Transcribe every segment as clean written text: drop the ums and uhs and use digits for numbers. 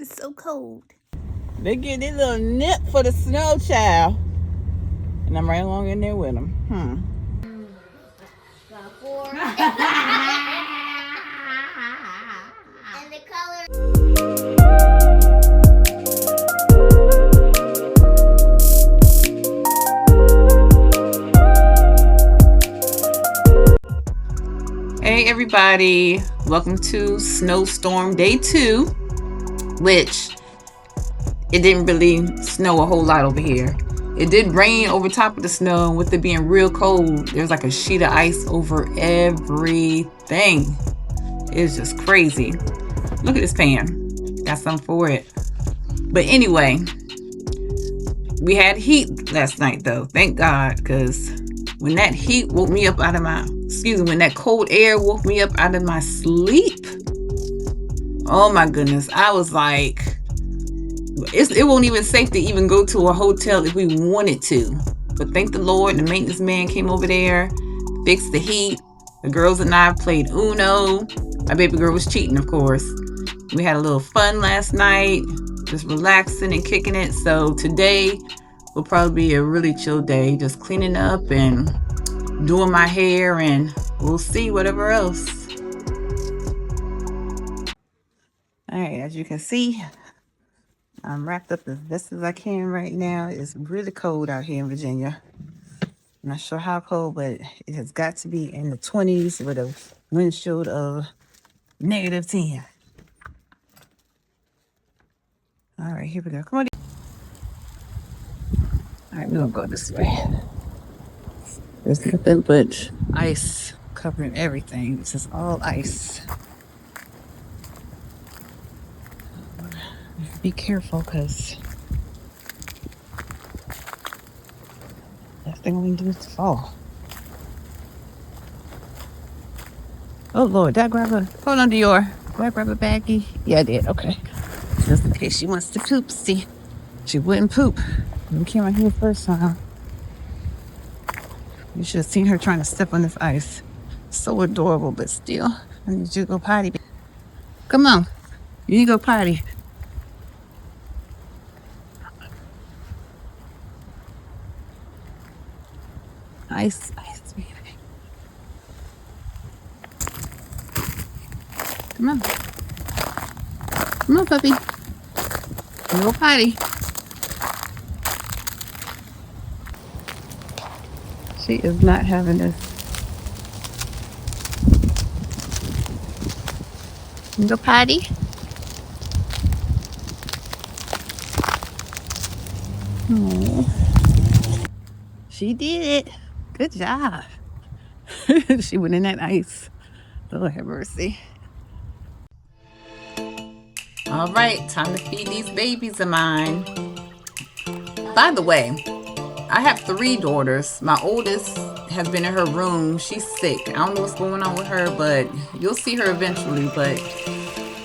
It's so cold. They get this little nip for the snow child. And I'm right along in there with them. Got 4. And the color. Hey everybody, welcome to Snowstorm Day 2, which it didn't really snow a whole lot over here. It did rain over top of the snow, and with it being real cold, there's like a sheet of ice over everything. It's just crazy. Look at this pan. Got something for it. But anyway, we had heat last night though. Thank God, because when that heat woke me up out of my, when that cold air woke me up out of my sleep, oh my goodness, I was like, it won't even safe to even go to a hotel if we wanted to. But thank the Lord, the maintenance man came over there, fixed the heat. The girls and I played Uno. My baby girl was cheating, of course. We had a little fun last night, just relaxing and kicking it. So today will probably be a really chill day, just cleaning up and doing my hair, and we'll see whatever else. All right, as you can see, I'm wrapped up as best as I can right now. It's really cold out here in Virginia. I'm not sure how cold, but it has got to be in the 20s with a wind chill of -10. All right, here we go. Come on. All right, we're gonna go this way. There's nothing but ice covering everything. This is all ice. Be careful, because last thing we can do is fall. Oh Lord, did I grab a, hold on, Dior. Did I grab a baggie? Yeah, I did. Okay. Just in case she wants to poop. See, she wouldn't poop. We came out here first time. You should have seen her trying to step on this ice. So adorable, but still. I need you to go potty. Come on. You need to go potty. Ice, baby. Come on. Come on, puppy. You go potty. She is not having this. You go potty. Oh, she did it. Good job. She went in that ice. Lord have mercy. All right, time to feed these babies of mine. By the way, I have 3 daughters. My oldest has been in her room. She's sick. I don't know what's going on with her, but you'll see her eventually. But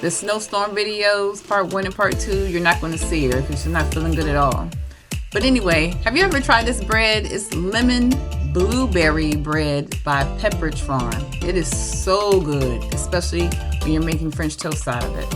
the snowstorm videos, part 1 and part 2, you're not going to see her because she's not feeling good at all. But anyway, have you ever tried this bread? It's lemon blueberry bread by Pepperidge Farm. It is so good, especially when you're making French toast out of it.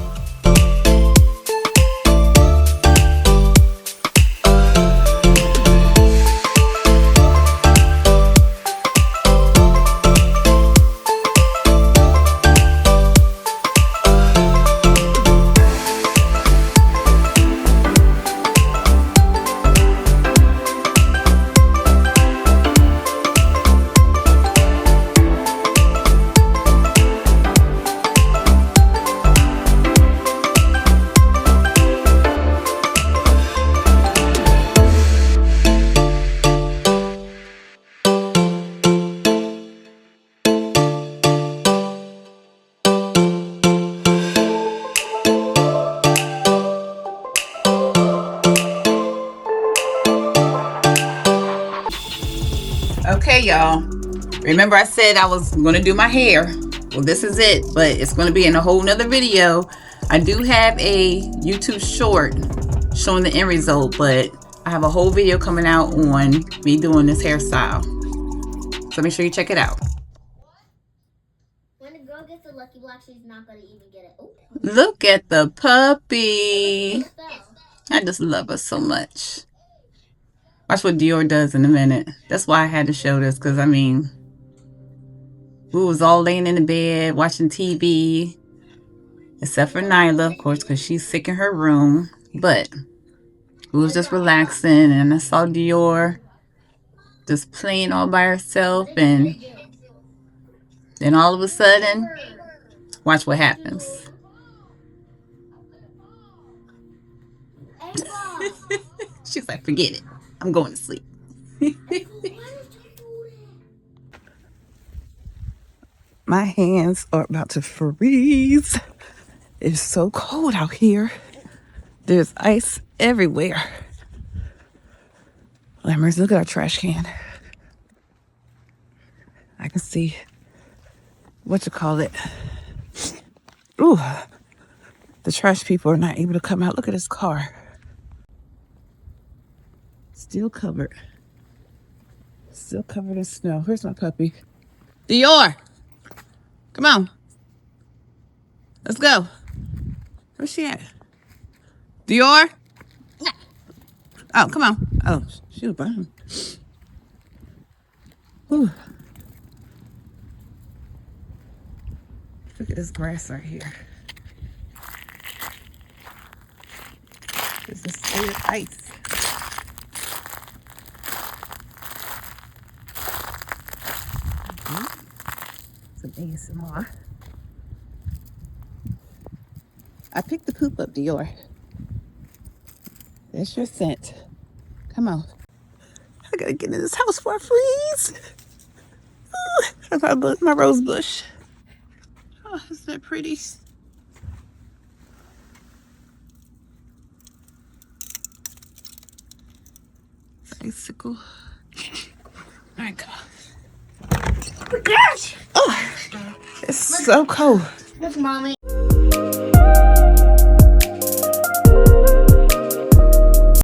Okay, y'all. Remember I said I was going to do my hair. Well, this is it, but it's going to be in a whole nother video. I do have a YouTube short showing the end result, but I have a whole video coming out on me doing this hairstyle. So make sure you check it out. When a girl gets a lucky block, she's not going to even get it. Oh. Look at the puppy. I just love her so much. Watch what Dior does in a minute. That's why I had to show this, because I mean, we was all laying in the bed watching TV, except for Nyla, of course, because she's sick in her room. But we was just relaxing, and I saw Dior just playing all by herself, and then all of a sudden, watch what happens. She's like, forget it. I'm going to sleep. My hands are about to freeze. It's so cold out here. There's ice everywhere. Lammers, look at our trash can. I can see what you call it. Ooh, the trash people are not able to come out. Look at this car. Still covered. Still covered in snow. Where's my puppy? Dior! Come on. Let's go. Where's she at? Dior? Oh, come on. Oh, she was behind. Ooh. Look at this grass right here. This is clear ice. Some ASMR. I picked the poop up, Dior. That's your scent. Come on. I gotta get in this house before I freeze. Ooh, that's my rose bush. Oh, isn't that pretty? Icicle. All right, go. Oh my gosh! Oh, it's so cold. Look, Mommy.